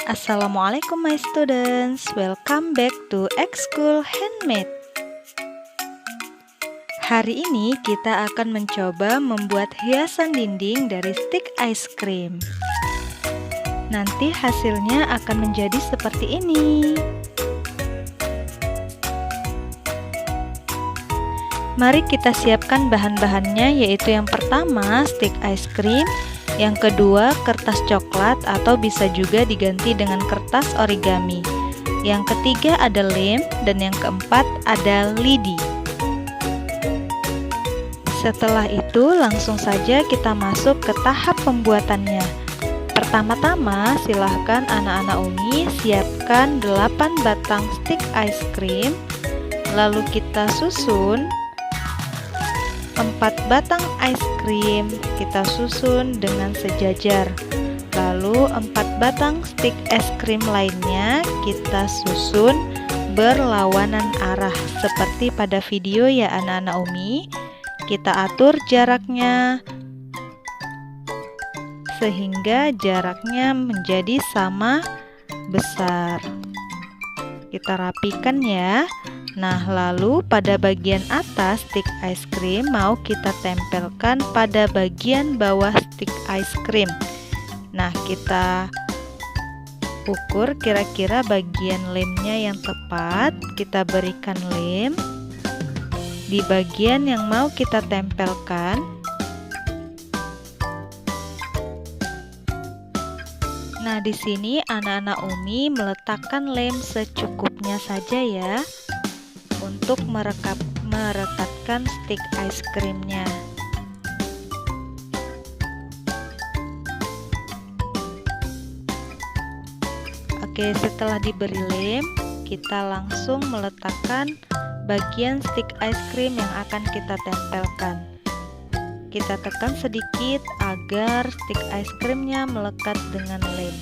Assalamualaikum my students, welcome back to X-School Handmade. Hari ini kita akan mencoba membuat hiasan dinding dari stick ice cream. Nanti hasilnya akan menjadi seperti ini. Mari kita siapkan bahan-bahannya, yaitu yang pertama stick ice cream, yang kedua kertas coklat atau bisa juga diganti dengan kertas origami, yang ketiga ada lem, dan yang keempat ada lidi. Setelah itu langsung saja kita masuk ke tahap pembuatannya. Pertama-tama silahkan anak-anak Umi siapkan 8 batang stick ice cream, lalu kita susun 4 batang ice cream, kita susun dengan sejajar. Lalu 4 batang stick es krim lainnya kita susun berlawanan arah seperti pada video ya anak-anak Umi. Kita atur jaraknya sehingga jaraknya menjadi sama besar. Kita rapikan ya. Nah, lalu pada bagian atas stick ice cream mau kita tempelkan pada bagian bawah stick ice cream. Nah, kita ukur kira-kira bagian lemnya yang tepat. Kita berikan lem di bagian yang mau kita tempelkan. Nah, di sini anak-anak Umi meletakkan lem secukupnya saja ya, untuk merekatkan stick ice creamnya. Oke, setelah diberi lem, kita langsung meletakkan bagian stick ice cream yang akan kita tempelkan. Kita tekan sedikit agar stick ice creamnya melekat dengan lem.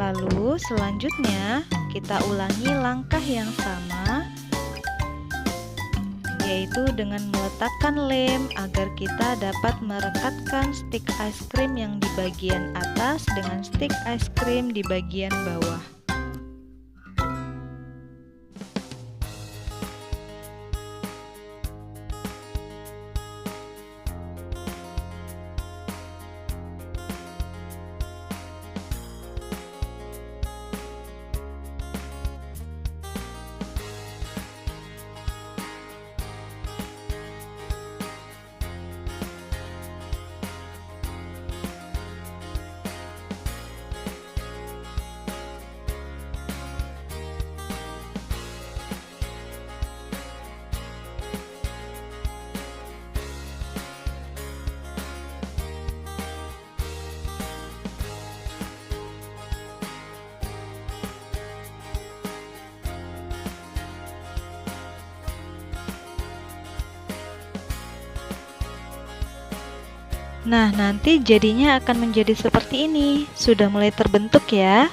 Lalu selanjutnya kita ulangi langkah yang sama, yaitu dengan meletakkan lem agar kita dapat merekatkan stick ice cream yang di bagian atas dengan stick ice cream di bagian bawah. Nah, nanti jadinya akan menjadi seperti ini. Sudah mulai terbentuk ya.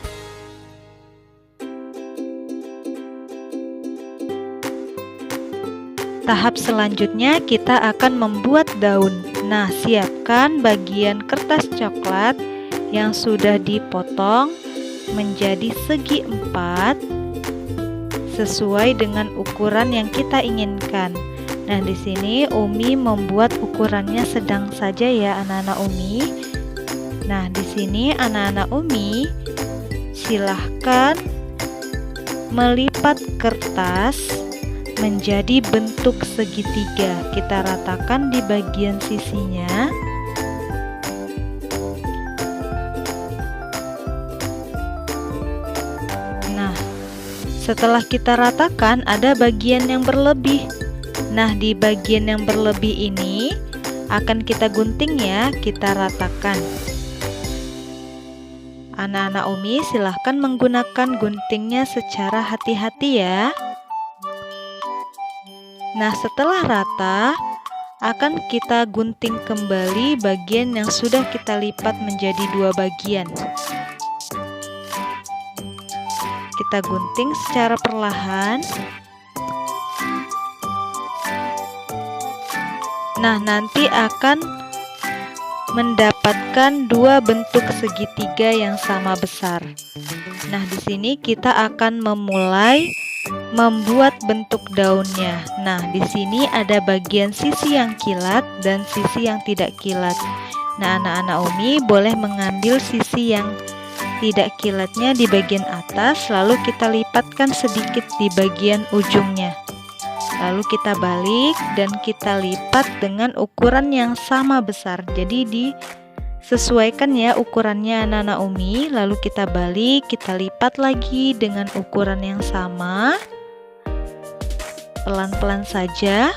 Tahap selanjutnya kita akan membuat daun. Nah, siapkan bagian kertas coklat yang sudah dipotong menjadi segi 4 sesuai dengan ukuran yang kita inginkan. Nah, di sini Umi membuat ukurannya sedang saja ya anak-anak Umi. Nah, di sini anak-anak Umi silahkan melipat kertas menjadi bentuk segitiga. Kita ratakan di bagian sisinya. Nah, setelah kita ratakan ada bagian yang berlebih. Nah, di bagian yang berlebih ini akan kita gunting ya, kita ratakan. Anak-anak Umi silahkan menggunakan guntingnya secara hati-hati ya. Nah, setelah rata akan kita gunting kembali bagian yang sudah kita lipat menjadi 2 bagian. Kita gunting secara perlahan. Nah, nanti akan mendapatkan dua bentuk segitiga yang sama besar. Nah, di sini kita akan memulai membuat bentuk daunnya. Nah, di sini ada bagian sisi yang kilat dan sisi yang tidak kilat. Nah, anak-anak Umi boleh mengambil sisi yang tidak kilatnya di bagian atas, lalu kita lipatkan sedikit di bagian ujungnya. Lalu kita balik dan kita lipat dengan ukuran yang sama besar. Jadi disesuaikan ya ukurannya anak-anak Umi. Lalu kita balik, kita lipat lagi dengan ukuran yang sama. Pelan-pelan saja.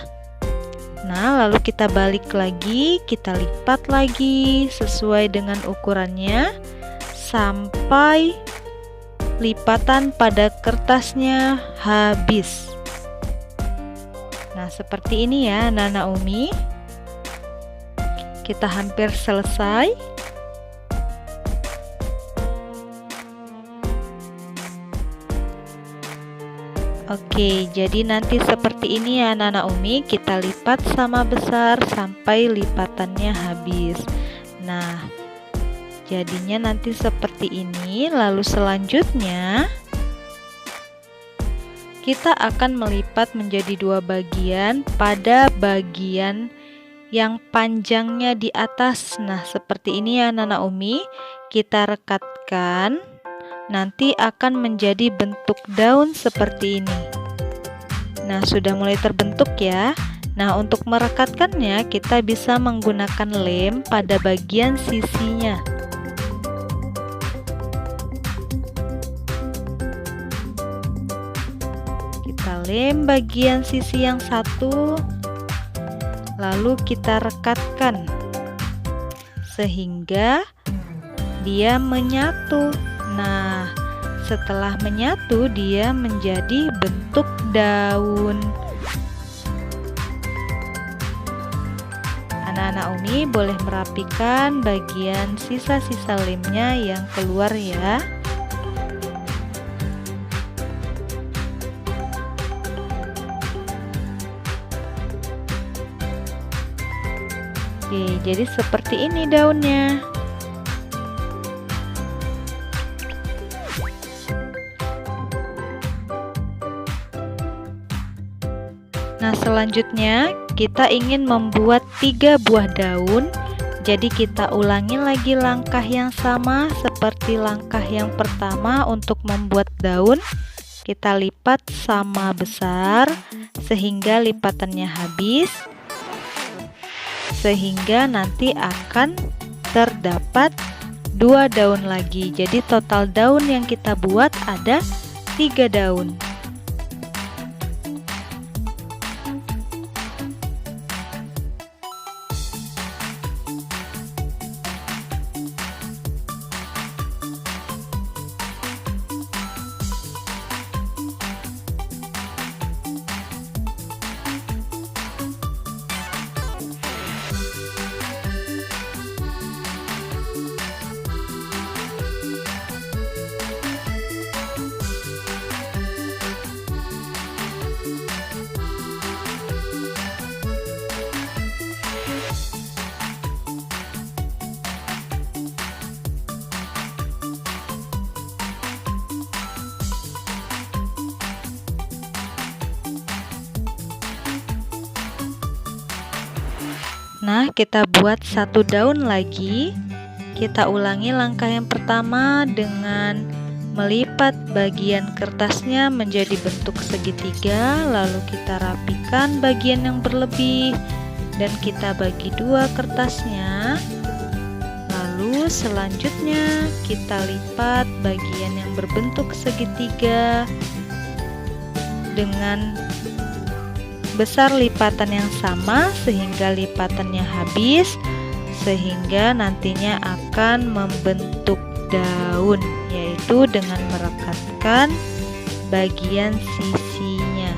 Nah, lalu kita balik lagi, kita lipat lagi sesuai dengan ukurannya sampai lipatan pada kertasnya habis. Nah, seperti ini ya anak-anak Umi. Kita hampir selesai. Oke, jadi nanti seperti ini ya anak-anak Umi. Kita lipat sama besar sampai lipatannya habis. Nah, jadinya nanti seperti ini. Lalu selanjutnya kita akan melipat menjadi dua bagian pada bagian yang panjangnya di atas. Nah, seperti ini ya anak-anak Umi. Kita rekatkan, nanti akan menjadi bentuk daun seperti ini. Nah, sudah mulai terbentuk ya. Nah, untuk merekatkannya kita bisa menggunakan lem pada bagian sisinya. Kita lem bagian sisi yang satu, lalu kita rekatkan sehingga dia menyatu. Nah, setelah menyatu dia menjadi bentuk daun. Anak-anak Umi boleh merapikan bagian sisa-sisa lemnya yang keluar ya. Oke, jadi seperti ini daunnya. Nah, selanjutnya kita ingin membuat 3 buah daun. Jadi kita ulangi lagi langkah yang sama seperti langkah yang pertama untuk membuat daun. Kita lipat sama besar sehingga lipatannya habis, sehingga nanti akan terdapat 2 daun lagi. Jadi total daun yang kita buat ada 3 daun. Nah, kita buat 1 daun lagi. Kita ulangi langkah yang pertama dengan melipat bagian kertasnya menjadi bentuk segitiga, lalu kita rapikan bagian yang berlebih dan kita bagi 2 kertasnya. Lalu selanjutnya kita lipat bagian yang berbentuk segitiga dengan besar lipatan yang sama sehingga lipatannya habis, sehingga nantinya akan membentuk daun, yaitu dengan merekatkan bagian sisinya.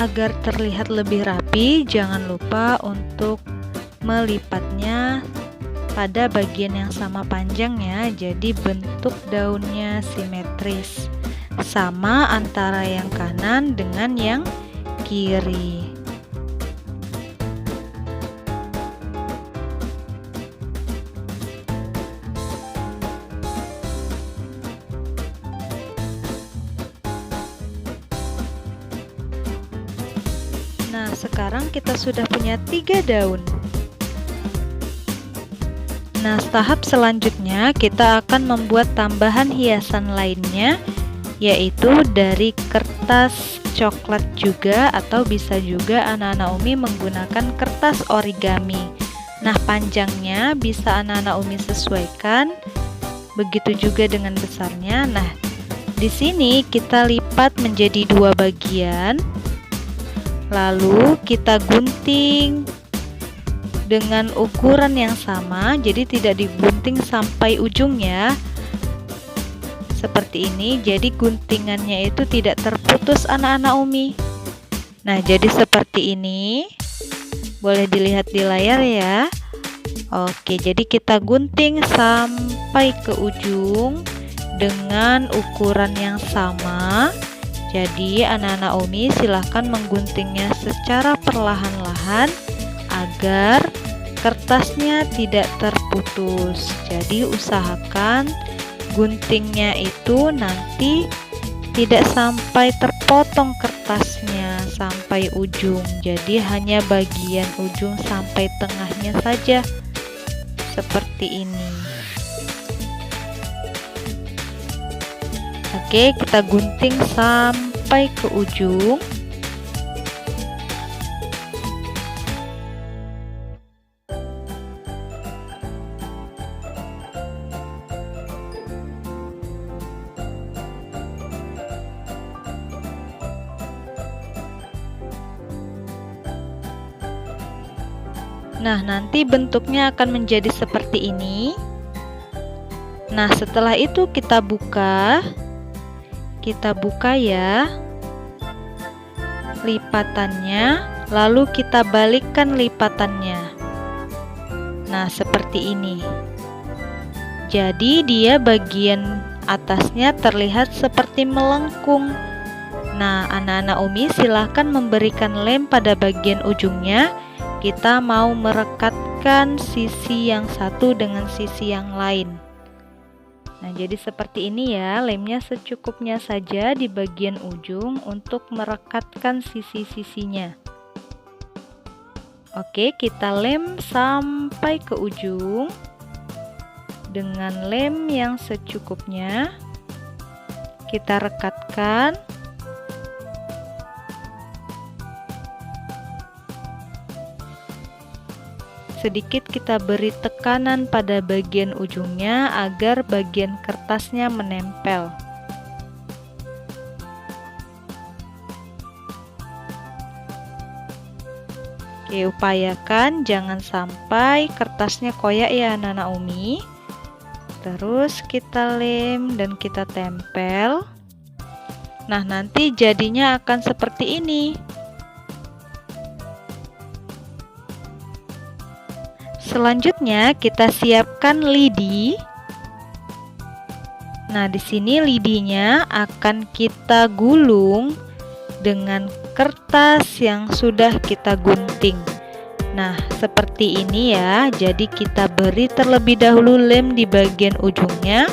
agar terlihat lebih rapi, jangan lupa untuk melipatnya pada bagian yang sama panjangnya, jadi bentuk daunnya simetris, sama antara yang kanan dengan yang kiri. Nah, sekarang kita sudah punya 3 daun. Nah, tahap selanjutnya kita akan membuat tambahan hiasan lainnya, yaitu dari kertas coklat juga, atau bisa juga anak-anak Umi menggunakan kertas origami. Nah, panjangnya bisa anak-anak Umi sesuaikan, begitu juga dengan besarnya. Nah, di sini kita lipat menjadi 2 bagian. Lalu kita gunting dengan ukuran yang sama, jadi tidak digunting sampai ujung ya. Seperti ini, jadi guntingannya itu tidak terputus anak-anak Umi. Nah, jadi seperti ini. Boleh dilihat di layar ya. Oke, jadi kita gunting sampai ke ujung dengan ukuran yang sama. Jadi anak-anak Umi silahkan mengguntingnya secara perlahan-lahan agar kertasnya tidak terputus. Jadi usahakan guntingnya itu nanti tidak sampai terpotong kertasnya sampai ujung. Jadi hanya bagian ujung sampai tengahnya saja, seperti ini. Oke, kita gunting sampai ke ujung. Nah, nanti bentuknya akan menjadi seperti ini. Nah, setelah itu kita buka ya lipatannya, lalu kita balikkan lipatannya. Nah, seperti ini. Jadi dia bagian atasnya terlihat seperti melengkung. Nah, anak-anak Umi silahkan memberikan lem pada bagian ujungnya. Kita mau merekatkan sisi yang satu dengan sisi yang lain. Nah, jadi seperti ini ya, lemnya secukupnya saja di bagian ujung untuk merekatkan sisi-sisinya. Oke, kita lem sampai ke ujung dengan lem yang secukupnya. Kita rekatkan. Sedikit kita beri tekanan pada bagian ujungnya agar bagian kertasnya menempel. Oke, upayakan jangan sampai kertasnya koyak ya anak-anak Umi. Terus kita lem dan kita tempel. Nah, nanti jadinya akan seperti ini. Selanjutnya kita siapkan lidi. Nah, di sini lidinya akan kita gulung dengan kertas yang sudah kita gunting. Nah, seperti ini ya. Jadi kita beri terlebih dahulu lem di bagian ujungnya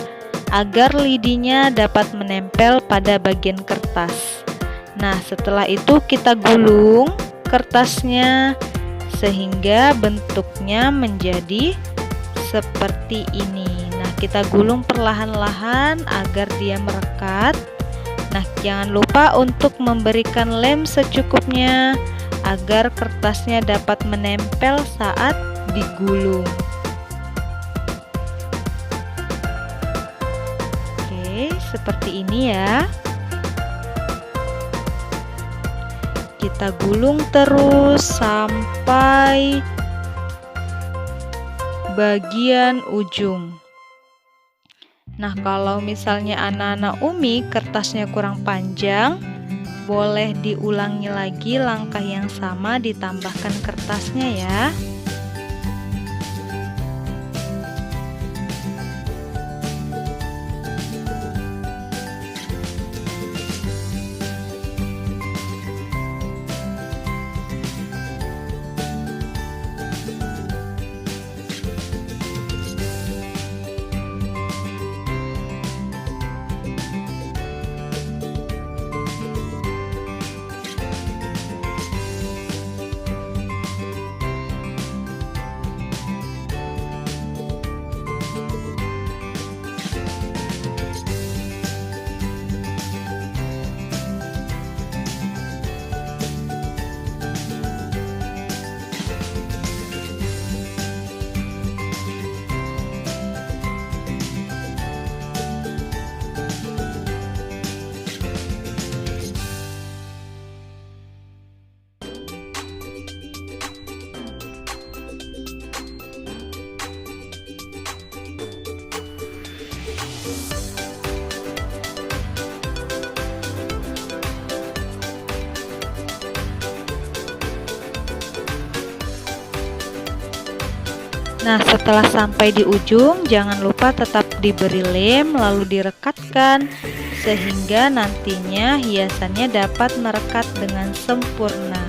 agar lidinya dapat menempel pada bagian kertas. Nah, setelah itu kita gulung kertasnya sehingga bentuknya menjadi seperti ini. Nah, kita gulung perlahan-lahan agar dia merekat. Nah, jangan lupa untuk memberikan lem secukupnya agar kertasnya dapat menempel saat digulung. Oke, seperti ini ya. Kita gulung terus sampai bagian ujung. Nah, kalau misalnya anak-anak Umi kertasnya kurang panjang, boleh diulangi lagi langkah yang sama, ditambahkan kertasnya ya. Nah, setelah sampai di ujung, jangan lupa tetap diberi lem lalu direkatkan sehingga nantinya hiasannya dapat merekat dengan sempurna.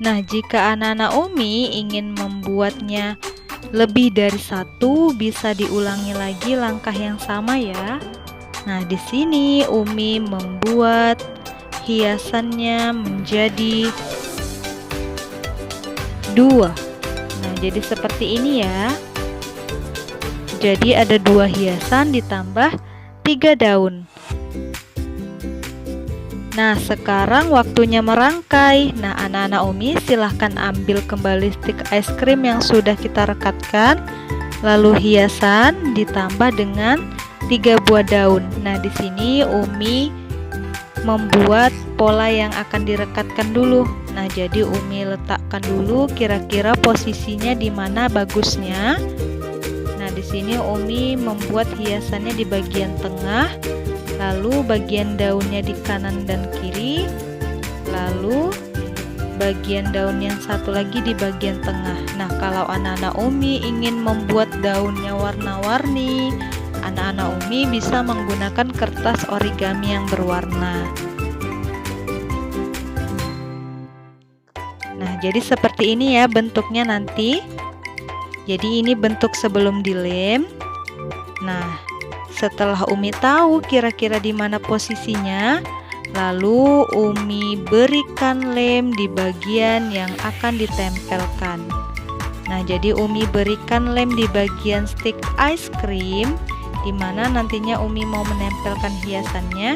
Nah, jika anak-anak Umi ingin membuatnya lebih dari satu, bisa diulangi lagi langkah yang sama ya. Nah, di sini Umi membuat hiasannya menjadi 2. Nah, jadi seperti ini ya. Jadi ada 2 hiasan ditambah 3 daun. Nah, sekarang waktunya merangkai. Nah, anak-anak Umi silahkan ambil kembali stik es krim yang sudah kita rekatkan, lalu hiasan ditambah dengan 3 buah daun. Nah, di sini Umi membuat pola yang akan direkatkan dulu. Nah, jadi Umi letakkan dulu kira-kira posisinya di mana bagusnya. Nah, di sini Umi membuat hiasannya di bagian tengah, lalu bagian daunnya di kanan dan kiri, lalu bagian daun yang satu lagi di bagian tengah. Nah, kalau anak-anak Umi ingin membuat daunnya warna-warni, anak-anak Umi bisa menggunakan kertas origami yang berwarna. Nah, jadi seperti ini ya bentuknya nanti. Jadi ini bentuk sebelum dilem. Nah, setelah Umi tahu kira-kira di mana posisinya, lalu Umi berikan lem di bagian yang akan ditempelkan. Nah, jadi Umi berikan lem di bagian stik ice cream, di mana nantinya Umi mau menempelkan hiasannya.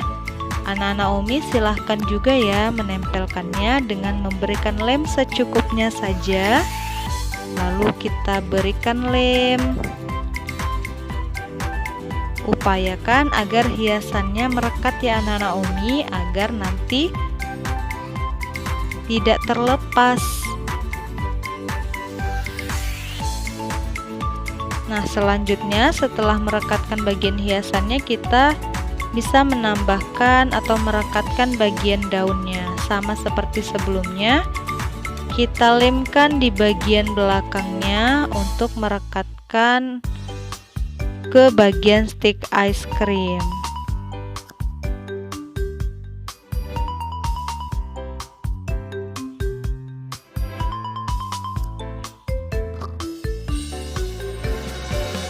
Anak-anak Umi silahkan juga ya menempelkannya dengan memberikan lem secukupnya saja. Lalu kita berikan lem. Upayakan agar hiasannya merekat ya anak-anak Umi, agar nanti tidak terlepas. Nah, selanjutnya setelah merekatkan bagian hiasannya, kita bisa menambahkan atau merekatkan bagian daunnya. Sama seperti sebelumnya, kita lemkan di bagian belakangnya untuk merekatkan ke bagian stik ice cream.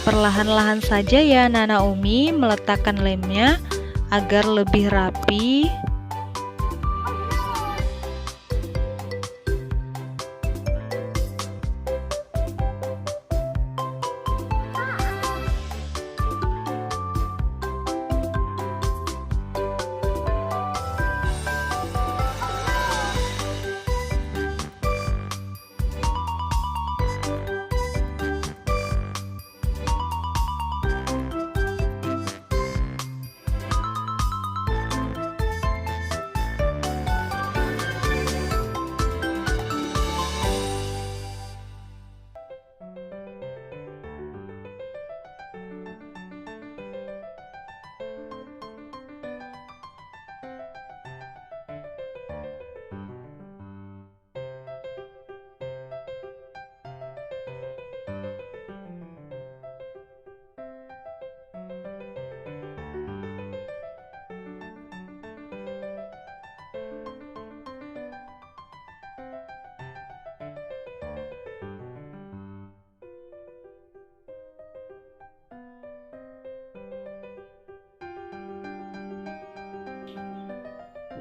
Perlahan-lahan saja ya anak-anak Umi meletakkan lemnya agar lebih rapi.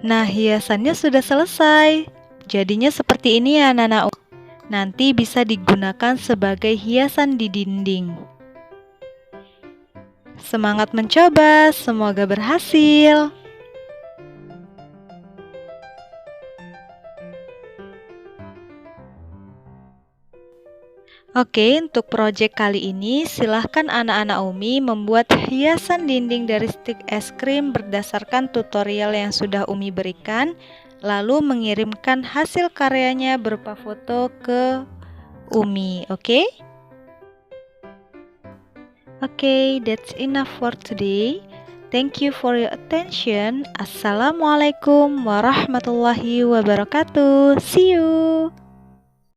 Nah, hiasannya sudah selesai. Jadinya seperti ini ya anak-anak. Nanti bisa digunakan sebagai hiasan di dinding. Semangat mencoba, semoga berhasil. Oke, untuk proyek kali ini silahkan anak-anak Umi membuat hiasan dinding dari stik es krim berdasarkan tutorial yang sudah Umi berikan, lalu mengirimkan hasil karyanya berupa foto ke Umi, oke? Oke, that's enough for today. Thank you for your attention. Assalamualaikum warahmatullahi wabarakatuh. See you.